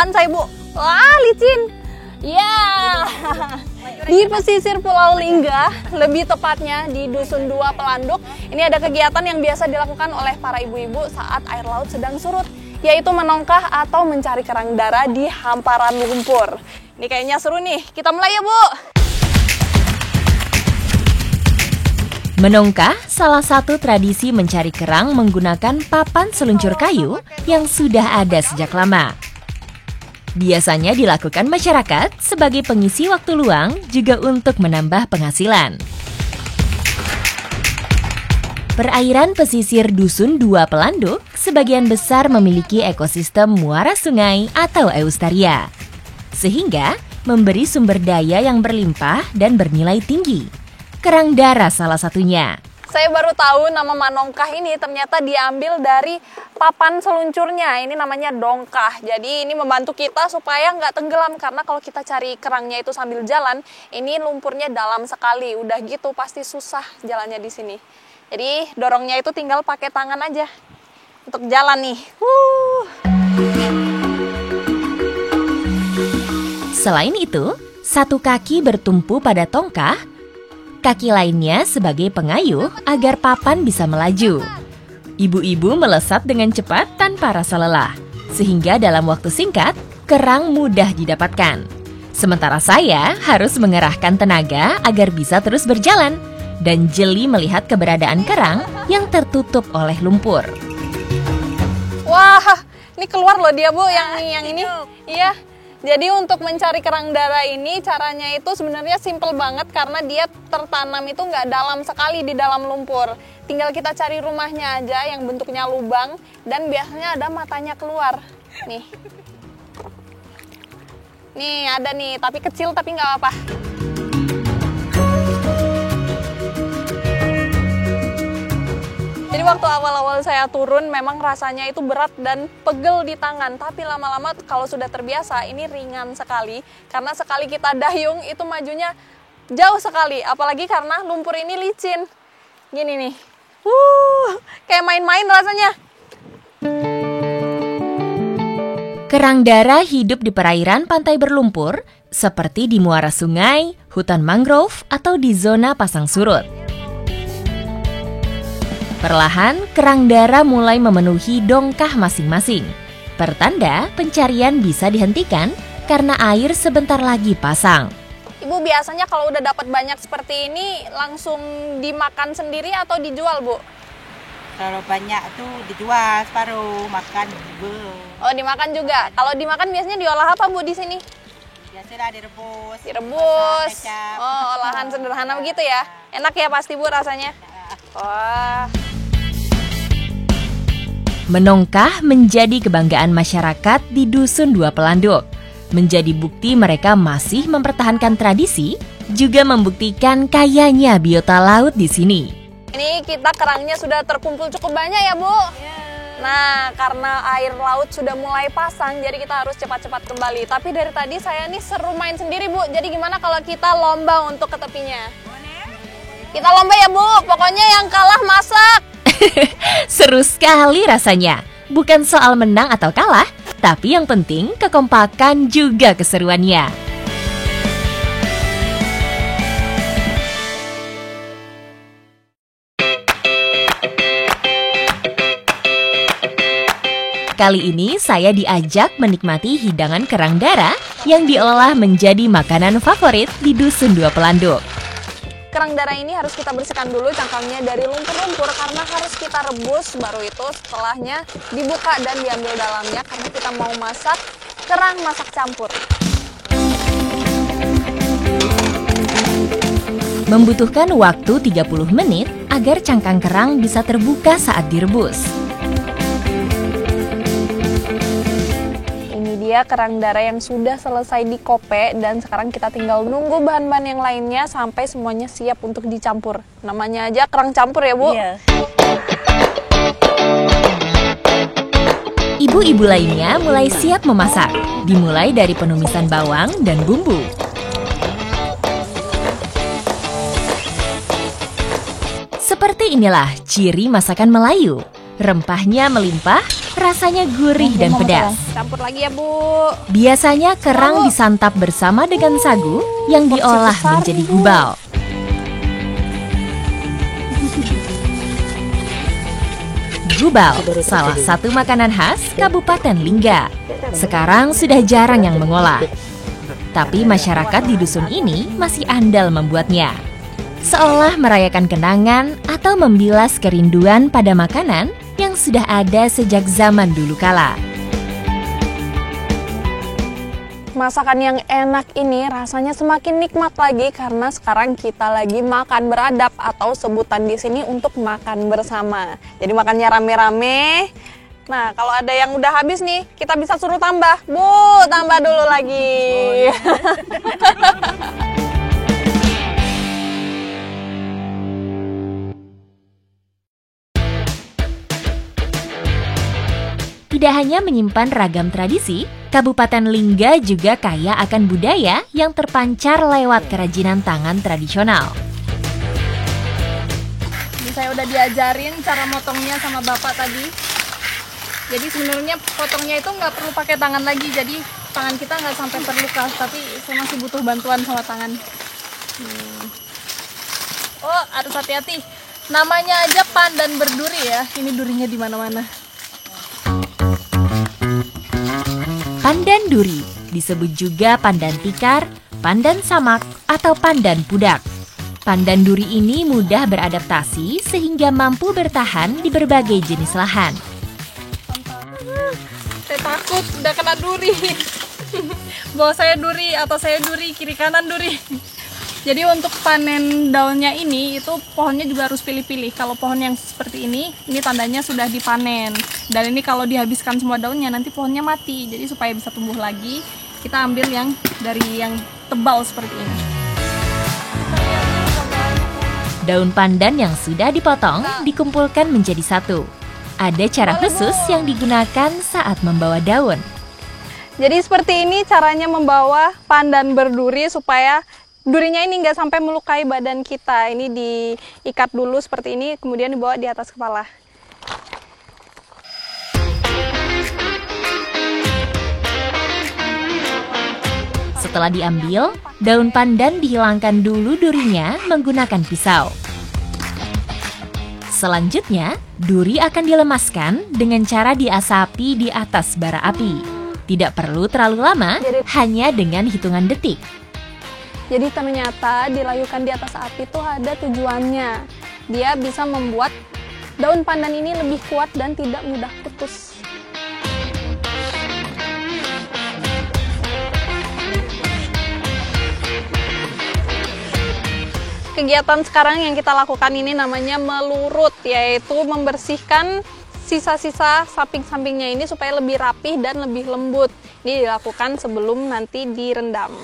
kan saya, Bu? Wah, licin. Ya, di pesisir Pulau Lingga, lebih tepatnya di Dusun 2 Pelanduk, ini ada kegiatan yang biasa dilakukan oleh para ibu-ibu saat air laut sedang surut, yaitu menongkah atau mencari kerang darah di hamparan lumpur. Ini kayaknya seru nih, kita mulai ya, Bu! Menongkah salah satu tradisi mencari kerang menggunakan papan seluncur kayu yang sudah ada sejak lama. Biasanya dilakukan masyarakat sebagai pengisi waktu luang juga untuk menambah penghasilan. Perairan pesisir Dusun 2 Pelanduk sebagian besar memiliki ekosistem muara sungai atau eustaria, sehingga memberi sumber daya yang berlimpah dan bernilai tinggi. Kerang darah salah satunya. Saya baru tahu nama manongkah ini ternyata diambil dari papan seluncurnya. Ini namanya dongkah. Jadi ini membantu kita supaya nggak tenggelam. Karena kalau kita cari kerangnya itu sambil jalan, ini lumpurnya dalam sekali. Udah gitu pasti susah jalannya di sini. Jadi dorongnya itu tinggal pakai tangan aja untuk jalan nih. Selain itu, satu kaki bertumpu pada tongkah, kaki lainnya sebagai pengayuh agar papan bisa melaju. Ibu-ibu melesat dengan cepat tanpa rasa lelah, sehingga dalam waktu singkat, kerang mudah didapatkan. Sementara saya harus mengerahkan tenaga agar bisa terus berjalan, dan jeli melihat keberadaan kerang yang tertutup oleh lumpur. Wah, ini keluar loh dia, Bu, yang ini. Iya. Jadi untuk mencari kerang darah ini caranya itu sebenarnya simple banget karena dia tertanam itu nggak dalam sekali di dalam lumpur. Tinggal kita cari rumahnya aja yang bentuknya lubang dan biasanya ada matanya keluar. Nih. Nih ada nih, tapi kecil tapi nggak apa-apa. Jadi waktu awal-awal saya turun memang rasanya itu berat dan pegel di tangan. Tapi lama-lama kalau sudah terbiasa ini ringan sekali. Karena sekali kita dayung itu majunya jauh sekali. Apalagi karena lumpur ini licin. Gini nih. Kayak main-main rasanya. Kerang darah hidup di perairan pantai berlumpur seperti di muara sungai, hutan mangrove, atau di zona pasang surut. Perlahan, kerang darah mulai memenuhi dongkah masing-masing. Pertanda pencarian bisa dihentikan karena air sebentar lagi pasang. Ibu biasanya kalau udah dapat banyak seperti ini langsung dimakan sendiri atau dijual, Bu? Kalau banyak tuh dijual separuh, makan juga. Oh, dimakan juga. Kalau dimakan biasanya diolah apa, Bu, di sini? Biasanya direbus. Direbus. Kecap. Oh, olahan sederhana begitu ya. Enak ya pasti, Bu, rasanya. Wah. Menongkah menjadi kebanggaan masyarakat di Dusun 2 Pelanduk. Menjadi bukti mereka masih mempertahankan tradisi, juga membuktikan kayanya biota laut di sini. Ini kita kerangnya sudah terkumpul cukup banyak ya, Bu? Nah, karena air laut sudah mulai pasang, jadi kita harus cepat-cepat kembali. Tapi dari tadi saya nih seru main sendiri, Bu. Jadi gimana kalau kita lomba untuk ke tepinya? Kita lomba ya, Bu. Pokoknya yang kalah masak. Seru sekali rasanya. Bukan soal menang atau kalah, tapi yang penting kekompakan juga keseruannya. Kali ini saya diajak menikmati hidangan kerang darah yang diolah menjadi makanan favorit di Dusun 2 Pelanduk. Kerang darah ini harus kita bersihkan dulu cangkangnya dari lumpur-lumpur karena harus kita rebus, baru itu setelahnya dibuka dan diambil dalamnya karena kita mau masak kerang masak campur. Membutuhkan waktu 30 menit agar cangkang kerang bisa terbuka saat direbus. Dia kerang darah yang sudah selesai dikope dan sekarang kita tinggal nunggu bahan-bahan yang lainnya sampai semuanya siap untuk dicampur. Namanya aja kerang campur ya, Bu? Iya. Ibu-ibu lainnya mulai siap memasak, dimulai dari penumisan bawang dan bumbu. Seperti inilah ciri masakan Melayu. Rempahnya melimpah, rasanya gurih dan pedas. Campur lagi ya, Bu. Biasanya kerang disantap bersama dengan sagu yang diolah menjadi gubal. Gubal, salah satu makanan khas Kabupaten Lingga. Sekarang sudah jarang yang mengolah. Tapi masyarakat di dusun ini masih andal membuatnya. Seolah merayakan kenangan atau membilas kerinduan pada makanan yang sudah ada sejak zaman dulu kala. Masakan yang enak ini rasanya semakin nikmat lagi karena sekarang kita lagi makan beradab atau sebutan di sini untuk makan bersama. Jadi makannya rame-rame. Nah, kalau ada yang udah habis nih, kita bisa suruh tambah. Bu, tambah dulu lagi. Tidak hanya menyimpan ragam tradisi, Kabupaten Lingga juga kaya akan budaya yang terpancar lewat kerajinan tangan tradisional. Ini saya udah diajarin cara motongnya sama bapak tadi. Jadi sebenarnya potongnya itu nggak perlu pakai tangan lagi, jadi tangan kita nggak sampai terluka, tapi saya masih butuh bantuan sama tangan. Oh, harus hati-hati. Namanya aja pandan berduri ya, ini durinya di mana-mana. Pandan duri disebut juga pandan tikar, pandan samak, atau pandan pudak. Pandan duri ini mudah beradaptasi sehingga mampu bertahan di berbagai jenis lahan. Saya takut udah kena duri. Bawah saya duri, atau saya duri, kiri kanan duri. Jadi untuk panen daunnya ini, itu pohonnya juga harus pilih-pilih. Kalau pohon yang seperti ini tandanya sudah dipanen. Dan ini kalau dihabiskan semua daunnya, nanti pohonnya mati. Jadi supaya bisa tumbuh lagi, kita ambil yang dari yang tebal seperti ini. Daun pandan yang sudah dipotong dikumpulkan menjadi satu. Ada cara khusus yang digunakan saat membawa daun. Jadi seperti ini caranya membawa pandan berduri supaya durinya ini nggak sampai melukai badan kita. Ini diikat dulu seperti ini, kemudian dibawa di atas kepala. Setelah diambil, daun pandan dihilangkan dulu durinya menggunakan pisau. Selanjutnya, duri akan dilemaskan dengan cara diasapi di atas bara api. Tidak perlu terlalu lama, hanya dengan hitungan detik. Jadi ternyata dilayukan di atas api itu ada tujuannya. Dia bisa membuat daun pandan ini lebih kuat dan tidak mudah putus. Kegiatan sekarang yang kita lakukan ini namanya melurut, yaitu membersihkan sisa-sisa samping-sampingnya ini supaya lebih rapih dan lebih lembut. Ini dilakukan sebelum nanti direndam.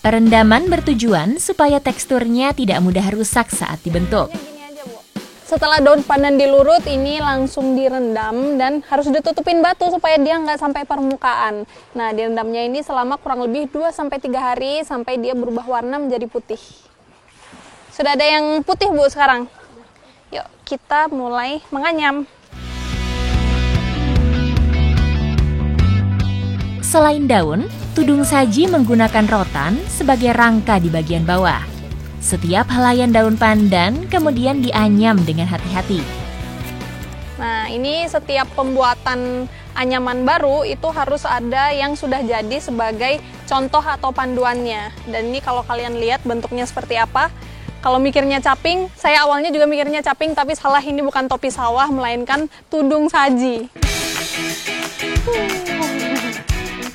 Perendaman bertujuan supaya teksturnya tidak mudah rusak saat dibentuk. Setelah daun pandan dilurut, ini langsung direndam dan harus ditutupin batu supaya dia nggak sampai permukaan. Nah, direndamnya ini selama kurang lebih 2-3 hari sampai dia berubah warna menjadi putih. Sudah ada yang putih, Bu, sekarang. Yuk, kita mulai menganyam. Selain daun, tudung saji menggunakan rotan sebagai rangka di bagian bawah. Setiap helaian daun pandan kemudian dianyam dengan hati-hati. Nah, ini setiap pembuatan anyaman baru itu harus ada yang sudah jadi sebagai contoh atau panduannya. Dan ini kalau kalian lihat bentuknya seperti apa. Kalau mikirnya caping, saya awalnya juga mikirnya caping, tapi salah, ini bukan topi sawah, melainkan tudung saji.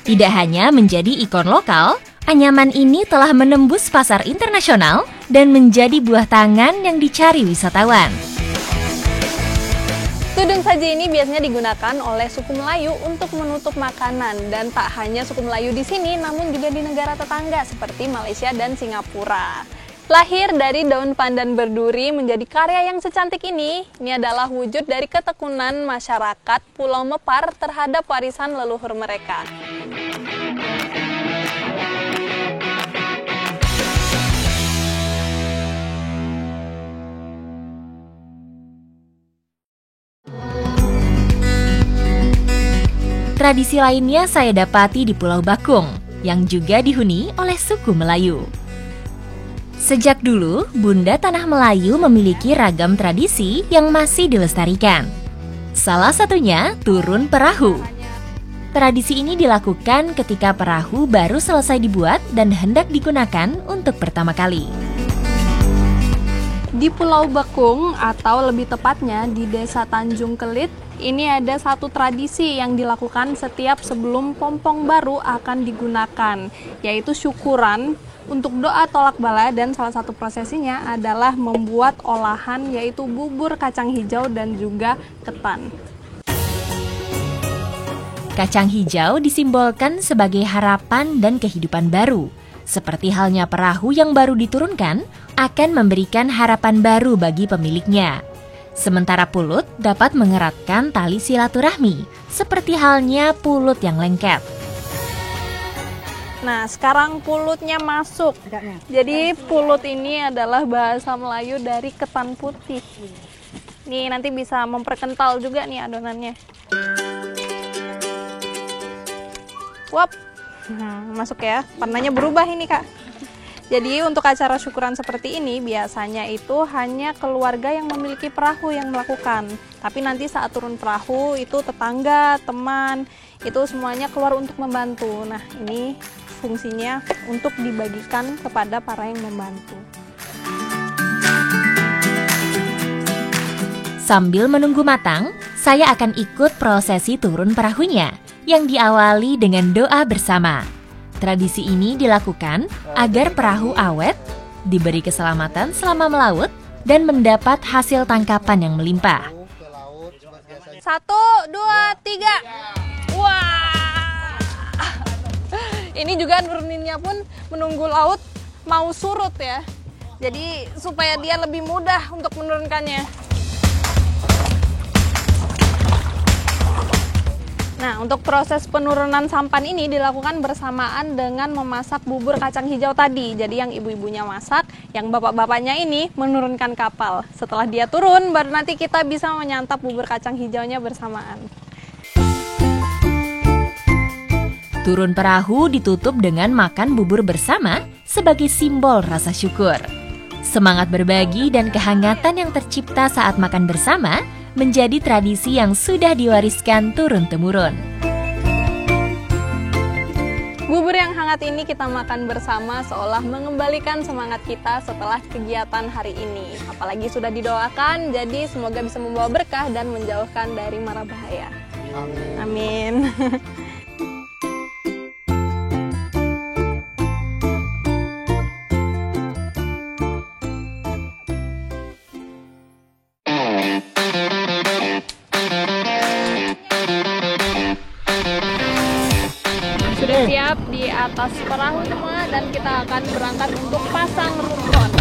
Tidak hanya menjadi ikon lokal, anyaman ini telah menembus pasar internasional dan menjadi buah tangan yang dicari wisatawan. Tudung saji ini biasanya digunakan oleh suku Melayu untuk menutup makanan. Dan tak hanya suku Melayu di sini, namun juga di negara tetangga seperti Malaysia dan Singapura. Lahir dari daun pandan berduri menjadi karya yang secantik ini adalah wujud dari ketekunan masyarakat Pulau Mepar terhadap warisan leluhur mereka. Tradisi lainnya saya dapati di Pulau Bakung, yang juga dihuni oleh suku Melayu. Sejak dulu, Bunda Tanah Melayu memiliki ragam tradisi yang masih dilestarikan. Salah satunya turun perahu. Tradisi ini dilakukan ketika perahu baru selesai dibuat dan hendak digunakan untuk pertama kali. Di Pulau Bakung atau lebih tepatnya di Desa Tanjung Kelit, ini ada satu tradisi yang dilakukan setiap sebelum pompong baru akan digunakan, yaitu syukuran untuk doa tolak bala, dan salah satu prosesinya adalah membuat olahan yaitu bubur kacang hijau dan juga ketan. Kacang hijau disimbolkan sebagai harapan dan kehidupan baru. Seperti halnya perahu yang baru diturunkan, akan memberikan harapan baru bagi pemiliknya. Sementara pulut dapat mengeratkan tali silaturahmi, seperti halnya pulut yang lengket. Nah, sekarang pulutnya masuk. Jadi pulut ini adalah bahasa Melayu dari ketan putih. Nih, nanti bisa memperkental juga nih adonannya. Wap. Nah, masuk ya. Warnanya berubah ini, Kak. Jadi untuk acara syukuran seperti ini biasanya itu hanya keluarga yang memiliki perahu yang melakukan. Tapi nanti saat turun perahu itu tetangga, teman, itu semuanya keluar untuk membantu. Nah, ini fungsinya untuk dibagikan kepada para yang membantu. Sambil menunggu matang, saya akan ikut prosesi turun perahunya yang diawali dengan doa bersama. Tradisi ini dilakukan agar perahu awet, diberi keselamatan selama melaut, dan mendapat hasil tangkapan yang melimpah. 1, 2, 3. Wah. Ini juga nuruninnya pun menunggu laut mau surut ya. Jadi supaya dia lebih mudah untuk menurunkannya. Nah, untuk proses penurunan sampan ini dilakukan bersamaan dengan memasak bubur kacang hijau tadi. Jadi yang ibu-ibunya masak, yang bapak-bapaknya ini menurunkan kapal. Setelah dia turun, baru nanti kita bisa menyantap bubur kacang hijaunya bersamaan. Turun perahu ditutup dengan makan bubur bersama sebagai simbol rasa syukur. Semangat berbagi dan kehangatan yang tercipta saat makan bersama menjadi tradisi yang sudah diwariskan turun-temurun. Bubur yang hangat ini kita makan bersama seolah mengembalikan semangat kita setelah kegiatan hari ini. Apalagi sudah didoakan, jadi semoga bisa membawa berkah dan menjauhkan dari mara bahaya. Amin. Sudah siap di atas perahu semua dan kita akan berangkat untuk pasang rumpon.